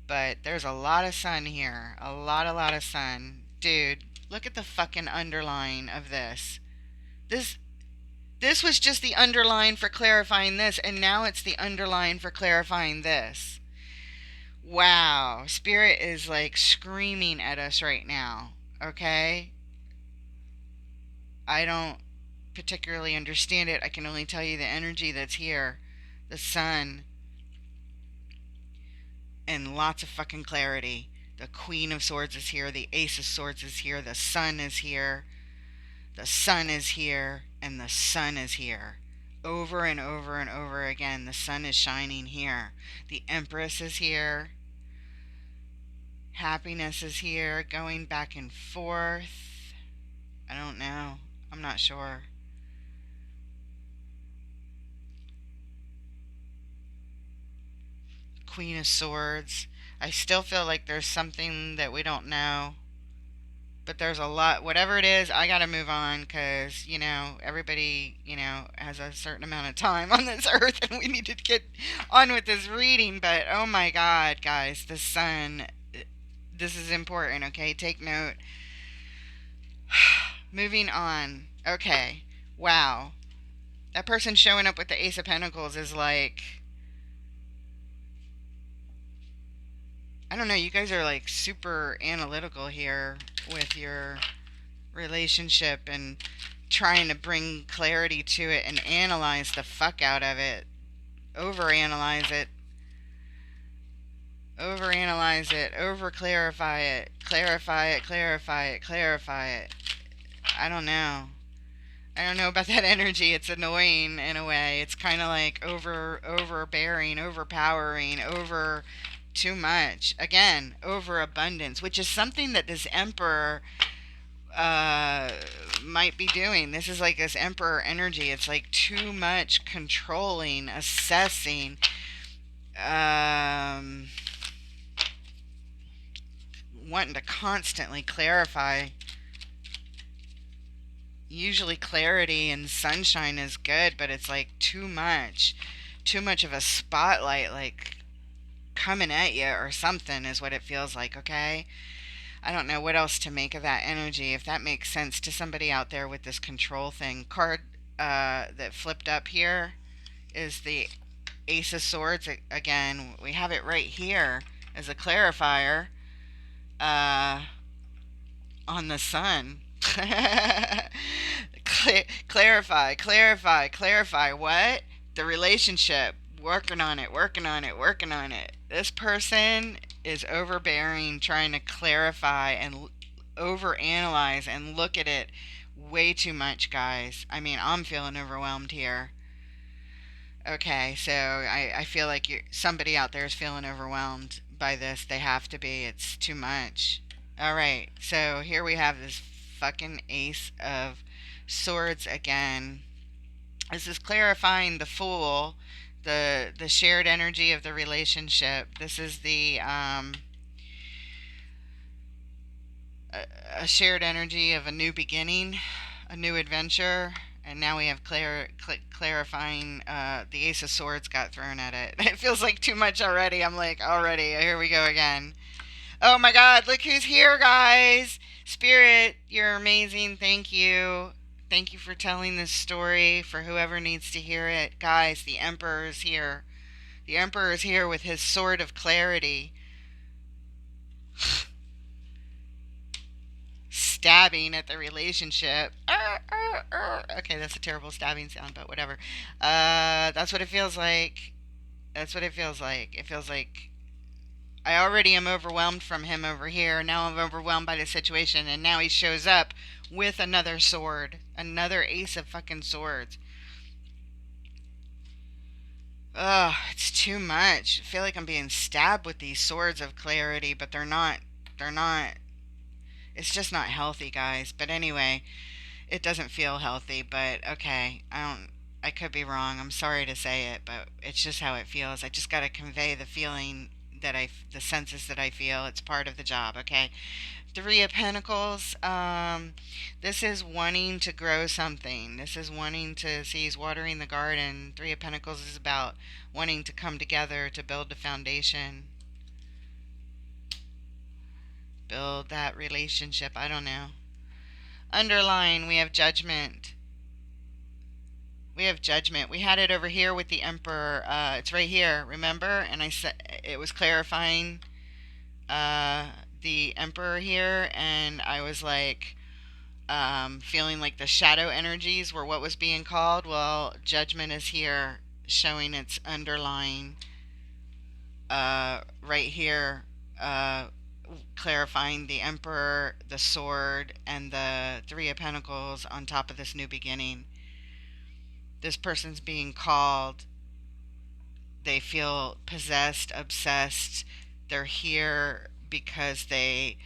but there's a lot of sun here. A lot of sun, dude. Look at the fucking underline of this. This was just the underline for clarifying this, and now it's the underline for clarifying this. Wow. Spirit is like screaming at us right now, okay? I don't particularly understand it. I can only tell you the energy that's here. The sun. And lots of fucking clarity. The Queen of Swords is here. The Ace of Swords is here. The sun is here. The sun is here. And the sun is here. Over and over and over again, the sun is shining here. The Empress is here. Happiness is here. Going back and forth. I don't know. I'm not sure. Queen of Swords. I still feel like there's something that we don't know. But there's a lot. Whatever it is, I gotta move on because, everybody, has a certain amount of time on this earth and we need to get on with this reading. But oh my god, guys, the sun. This is important, okay? Take note. Moving on. Okay. Wow. That person showing up with the Ace of Pentacles is like, I don't know, you guys are like super analytical here with your relationship and trying to bring clarity to it and analyze the fuck out of it. Overanalyze it. Overanalyze it. Over clarify it. Clarify it. Clarify it. Clarify it. I don't know. I don't know about that energy. It's annoying in a way. It's kind of like overbearing, overpowering, over too much. Again, overabundance, which is something that this Emperor might be doing. This is like this Emperor energy. It's like too much controlling, assessing, wanting to constantly clarify. Usually clarity and sunshine is good, but it's like too much of a spotlight, like coming at you or something is what it feels like, okay? I don't know what else to make of that energy, if that makes sense to somebody out there with this control thing. Card that flipped up here is the Ace of Swords. Again, we have it right here as a clarifier on the sun. Clarify. What? The relationship. Working on it. This person is overbearing, trying to clarify and overanalyze and look at it way too much, guys. I mean, I'm feeling overwhelmed here. Okay, so I feel like somebody out there is feeling overwhelmed by this. They have to be. It's too much. Alright, so here we have this fucking Ace of Swords again. This is clarifying the Fool, the shared energy of the relationship. This is the a shared energy of a new beginning, a new adventure, And now we have clarifying. The Ace of Swords got thrown at it. It feels like too much already. I'm like, already, here we go again. Oh my God, look who's here, guys. Spirit, you're amazing. Thank you. Thank you for telling this story for whoever needs to hear it. Guys, the Emperor is here. The Emperor is here with his sword of clarity. Stabbing at the relationship. Okay, that's a terrible stabbing sound, but whatever. That's what it feels like. That's what it feels like. It feels like I already am overwhelmed from him over here. Now I'm overwhelmed by the situation, and now he shows up with another sword, another ace of fucking swords. Ugh, it's too much. I feel like I'm being stabbed with these swords of clarity, but they're not. They're not. It's just not healthy, guys. But anyway, it doesn't feel healthy, but okay. I could be wrong. I'm sorry to say it, but it's just how it feels. I just got to convey the feeling the senses that I feel. It's part of the job, okay? Three of Pentacles. This is wanting to grow something. This is wanting to see he's watering the garden. Three of Pentacles is about wanting to come together to build the foundation. Build that relationship. I don't know. Underline, we have Judgment. We have Judgment. We had it over here with the Emperor. It's right here, remember? And I said it was clarifying the Emperor here, and I was like feeling like the shadow energies were what was being called. Well, Judgment is here, showing its underlying right here, clarifying the Emperor, the sword, and the Three of Pentacles on top of this new beginning. This person's being called. They feel possessed, obsessed. They're here because they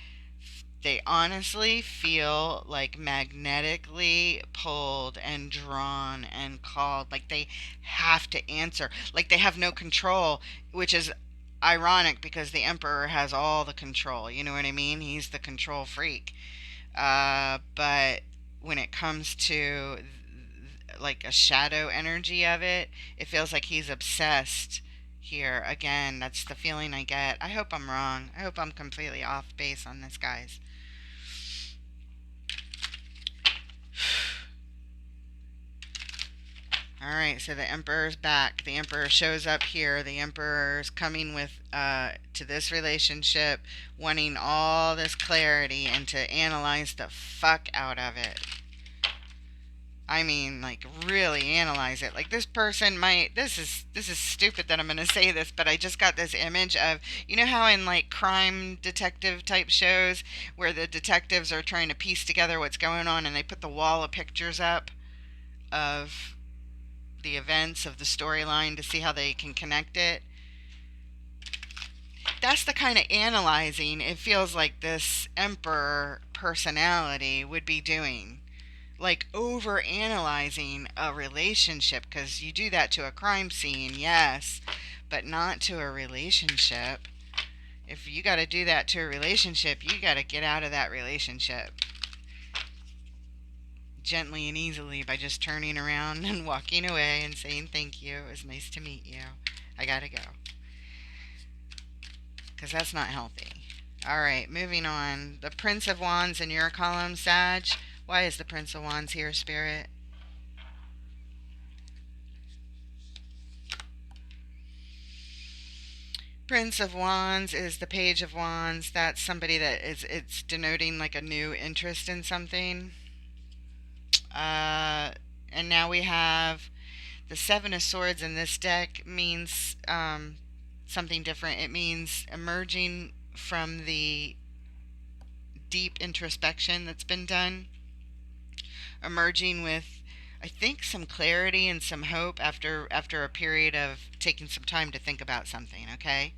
honestly feel like magnetically pulled and drawn and called, like they have to answer, like they have no control, which is ironic because the Emperor has all the control. You know what I mean? He's the control freak. But when it comes to like a shadow energy of it, it feels like he's obsessed here. Again, that's the feeling I get. I hope I'm wrong. I hope I'm completely off base on this, guys. Alright, so the Emperor's back. The Emperor shows up here. The Emperor's coming with to this relationship, wanting all this clarity and to analyze the fuck out of it. I mean, like, really analyze it. Like, this person might, this is stupid that I'm going to say this, but I just got this image of, you know how in, like, crime detective type shows where the detectives are trying to piece together what's going on and they put the wall of pictures up of the events of the storyline to see how they can connect it? That's the kind of analyzing it feels like this Emperor personality would be doing. Like over analyzing a relationship, because you do that to a crime scene, yes, but not to a relationship. If you got to do that to a relationship, you got to get out of that relationship gently and easily by just turning around and walking away and saying thank you. It was nice to meet you. I gotta go. Because that's not healthy. Alright, moving on. The Prince of Wands in your column, Sag. Why is the Prince of Wands here, Spirit? Prince of Wands is the Page of Wands. That's somebody that it's denoting like a new interest in something. And now we have the Seven of Swords in this deck means something different. It means emerging from the deep introspection that's been done, emerging with, I think, some clarity and some hope after a period of taking some time to think about something. Okay,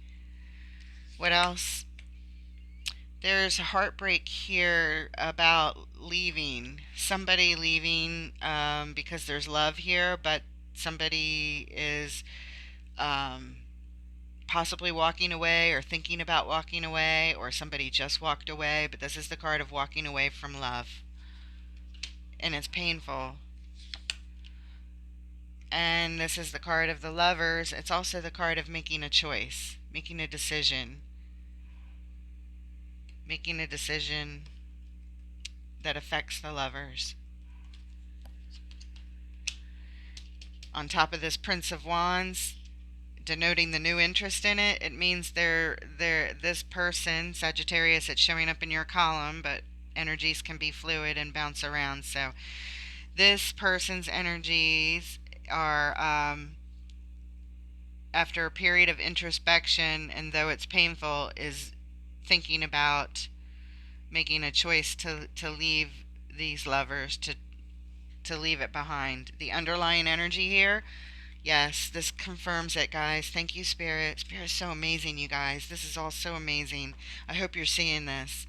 what else? There's a heartbreak here about leaving, somebody leaving because there's love here, but somebody is possibly walking away or thinking about walking away, or somebody just walked away, but this is the card of walking away from love. And it's painful. And this is the card of the Lovers. It's also the card of making a choice, making a decision. Making a decision that affects the Lovers. On top of this Prince of Wands, denoting the new interest in it, it means this person, Sagittarius, it's showing up in your column, but energies can be fluid and bounce around. So this person's energies are, after a period of introspection, and though it's painful, is thinking about making a choice to leave these Lovers, to leave it behind. The underlying energy here, yes, this confirms it, guys. Thank you, Spirit. Spirit is so amazing, you guys. This is all so amazing. I hope you're seeing this.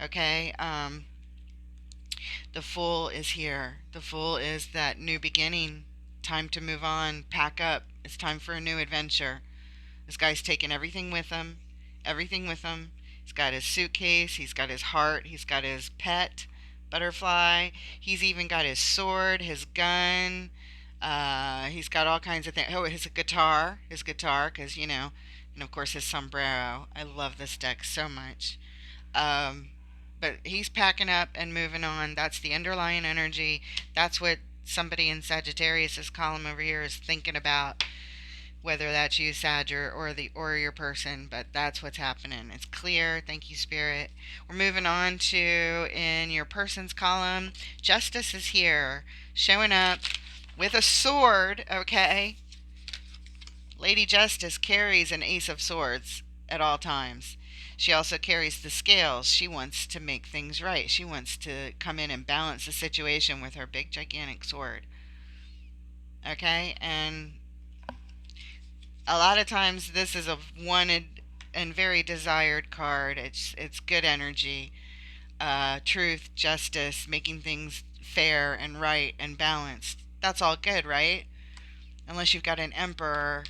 Okay? The Fool is here. The Fool is that new beginning. Time to move on. Pack up. It's time for a new adventure. This guy's taking everything with him. Everything with him. He's got his suitcase. He's got his heart. He's got his pet butterfly. He's even got his sword, his gun. He's got all kinds of things. Oh, his guitar, because and of course his sombrero. I love this deck so much. But he's packing up and moving on. That's the underlying energy. That's what somebody in Sagittarius's column over here is thinking about. Whether that's you, Sag, or your person, but that's what's happening. It's clear. Thank you, Spirit. We're moving on to, in your person's column, Justice is here, showing up with a sword. Okay, Lady Justice carries an Ace of Swords at all times. She also carries the scales. She wants to make things right. She wants to come in and balance the situation with her big, gigantic sword. Okay, and a lot of times this is a wanted and very desired card. It's good energy, truth, justice, making things fair and right and balanced. That's all good, right? Unless you've got an emperor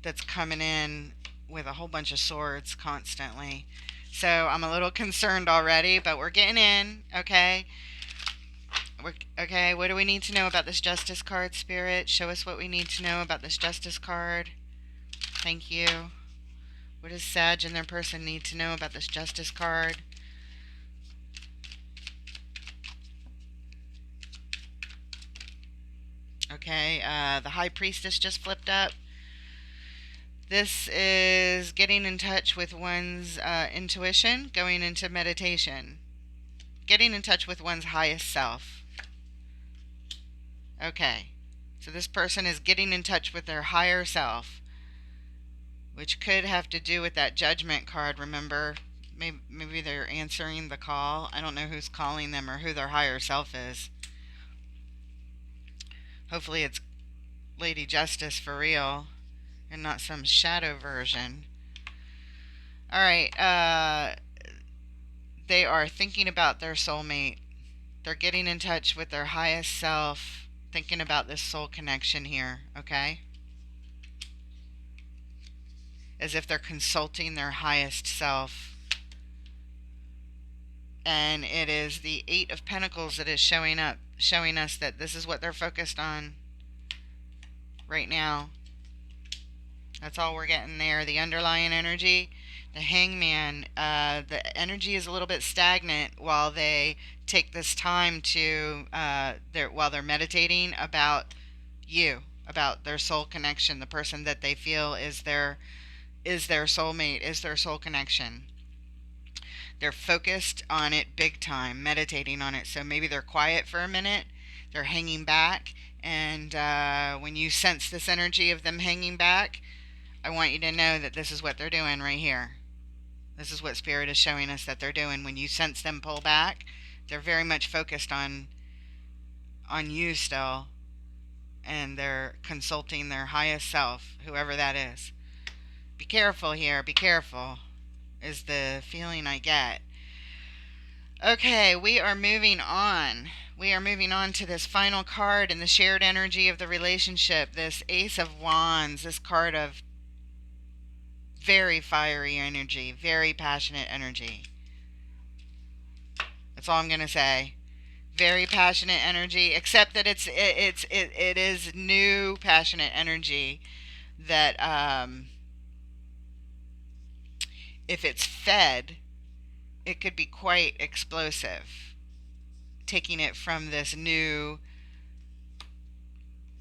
that's coming in with a whole bunch of swords constantly. So I'm a little concerned already, but we're getting in, okay? Okay, what do we need to know about this Justice card, Spirit? Show us what we need to know about this Justice card. Thank you. What does Sag and their person need to know about this Justice card? Okay, the High Priestess just flipped up. This is getting in touch with one's intuition, going into meditation. Getting in touch with one's highest self. Okay, so this person is getting in touch with their higher self, which could have to do with that Judgment card, remember? Maybe they're answering the call. I don't know who's calling them or who their higher self is. Hopefully it's Lady Justice for real and not some shadow version. Alright, they are thinking about their soulmate. They're getting in touch with their highest self, thinking about this soul connection here, okay? As if they're consulting their highest self. And it is the Eight of Pentacles that is showing up, showing us that this is what they're focused on right now. That's all we're getting there. The underlying energy, the Hangman, the energy is a little bit stagnant while they take this time to, while they're meditating about you, about their soul connection, the person that they feel is their soulmate, is their soul connection. They're focused on it big time, meditating on it. So maybe they're quiet for a minute, they're hanging back, and when you sense this energy of them hanging back, I want you to know that this is what they're doing right here. This is what Spirit is showing us that they're doing. When you sense them pull back, they're very much focused on you still, and they're consulting their highest self, whoever that is. Be careful here, be careful, is the feeling I get. Okay, we are moving on. We are moving on to this final card in the shared energy of the relationship, this Ace of Wands, this card of very fiery energy, very passionate energy. That's all I'm going to say. Very passionate energy, except that it is new passionate energy that if it's fed, it could be quite explosive. Taking it from this new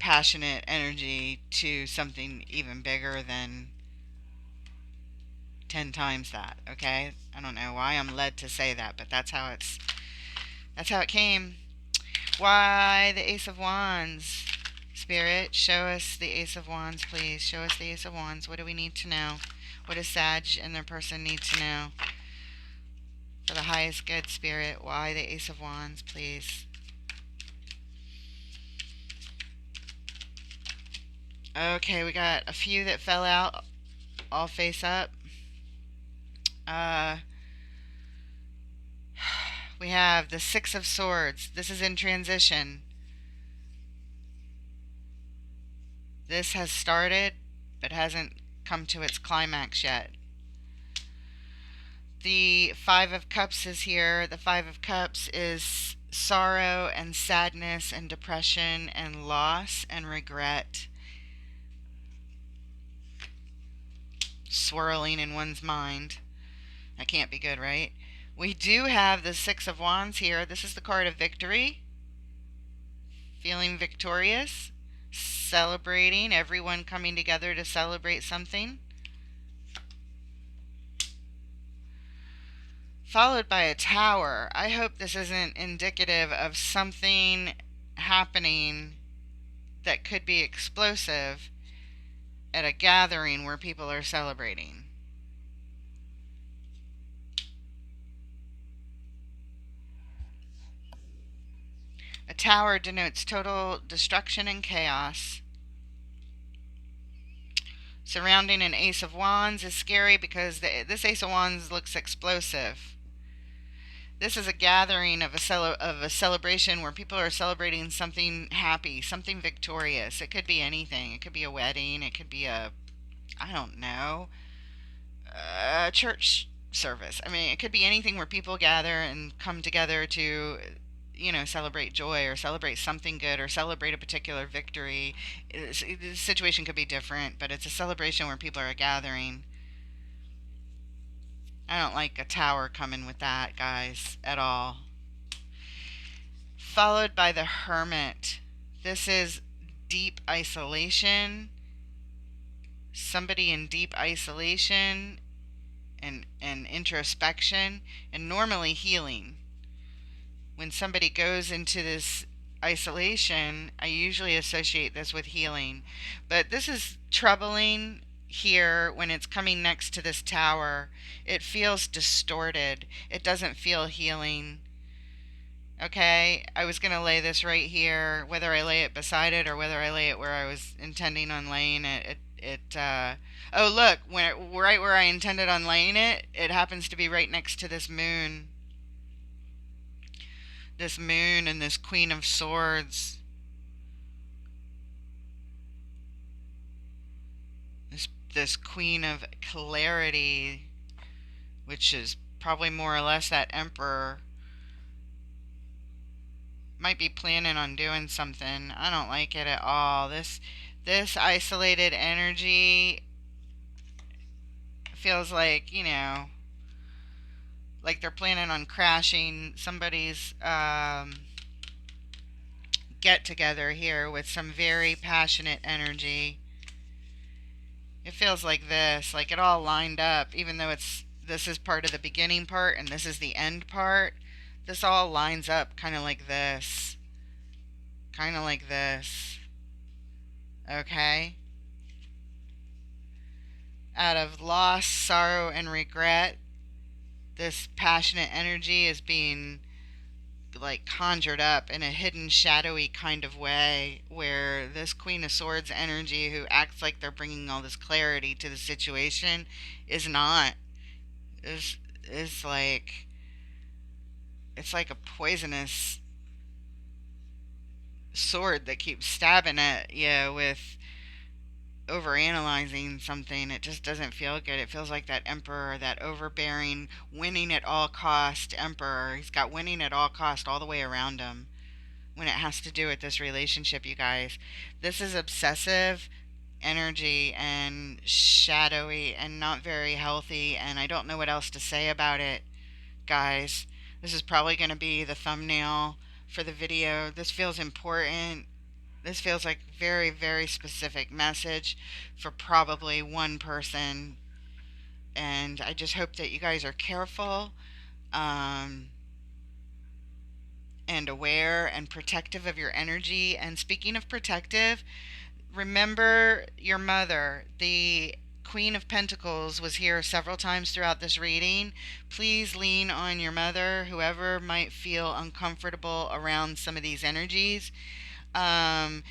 passionate energy to something even bigger than 10 times that, okay? I don't know why I'm led to say that, but that's how it came. Why the Ace of Wands? Spirit, show us the Ace of Wands, please. Show us the Ace of Wands. What do we need to know? What does Sag and their person need to know? For the highest good, Spirit, why the Ace of Wands, please? Okay, we got a few that fell out, all face up. Uh, we have the Six of Swords. This is in transition. This has started, but hasn't come to its climax yet. The Five of Cups is here. The Five of Cups is sorrow and sadness and depression and loss and regret swirling in one's mind. That can't be good, right? We do have the Six of Wands here. This is the card of victory. Feeling victorious. Celebrating. Everyone coming together to celebrate something. Followed by a tower. I hope this isn't indicative of something happening that could be explosive at a gathering where people are celebrating. A tower denotes total destruction and chaos. Surrounding an Ace of Wands is scary because this Ace of Wands looks explosive. This is a gathering of a celebration where people are celebrating something happy, something victorious. It could be anything. It could be a wedding. It could be I don't know, a church service. I mean, it could be anything where people gather and come together to, celebrate joy or celebrate something good or celebrate a particular victory. The situation could be different, but it's a celebration where people are gathering. I don't like a tower coming with that, guys, at all. Followed by the Hermit. This is deep isolation. Somebody in deep isolation and introspection and normally healing. When somebody goes into this isolation, I usually associate this with healing. But this is troubling here when it's coming next to this tower. It feels distorted. It doesn't feel healing. Okay, I was going to lay this right here, whether I lay it beside it or whether I lay it where I was intending on laying it. Oh, look, right where I intended on laying it, it happens to be right next to this moon. This moon and this Queen of Swords. This Queen of Clarity, which is probably more or less that Emperor. Might be planning on doing something. I don't like it at all. This isolated energy feels like, like they're planning on crashing somebody's get together here with some very passionate energy. It feels like this, like it all lined up, even though this is part of the beginning part and this is the end part. This all lines up kind of like this. Kind of like this. Okay? Out of loss, sorrow, and regret, this passionate energy is being like conjured up in a hidden, shadowy kind of way, where this Queen of Swords energy, who acts like they're bringing all this clarity to the situation, is not. Is like, it's like a poisonous sword that keeps stabbing at you with overanalyzing something. It just doesn't feel good. It feels like that emperor, that overbearing, winning at all cost emperor. He's got winning at all cost all the way around him when it has to do with this relationship, you guys. This is obsessive energy and shadowy and not very healthy, and I don't know what else to say about it, guys. This is probably going to be the thumbnail for the video. This feels important. This feels like very, very specific message for probably one person. And I just hope that you guys are careful um, and aware and protective of your energy. And speaking of protective, remember your mother. The Queen of Pentacles was here several times throughout this reading. Please lean on your mother, whoever might feel uncomfortable around some of these energies.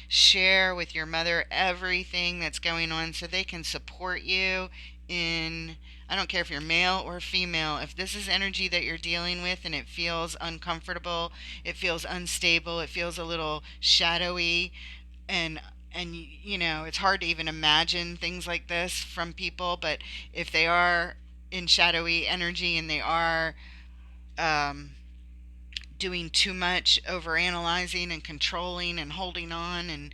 Share with your mother everything that's going on so they can support you in, I don't care if you're male or female, if this is energy that you're dealing with and it feels uncomfortable, it feels unstable, it feels a little shadowy, and you know, it's hard to even imagine things like this from people, but if they are in shadowy energy and they are um, doing too much over analyzing and controlling and holding on and,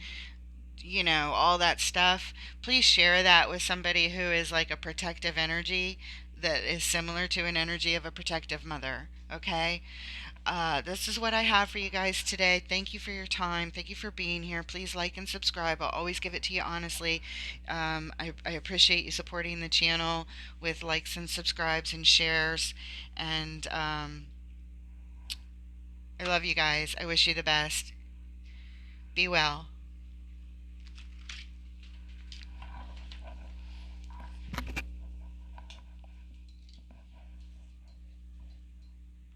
you know, all that stuff, please share that with somebody who is like a protective energy that is similar to an energy of a protective mother. Okay. This is what I have for you guys today. Thank you for your time. Thank you for being here. Please like and subscribe. I'll always give it to you honestly. I appreciate you supporting the channel with likes and subscribes and shares. And I love you guys. I wish you the best. Be well.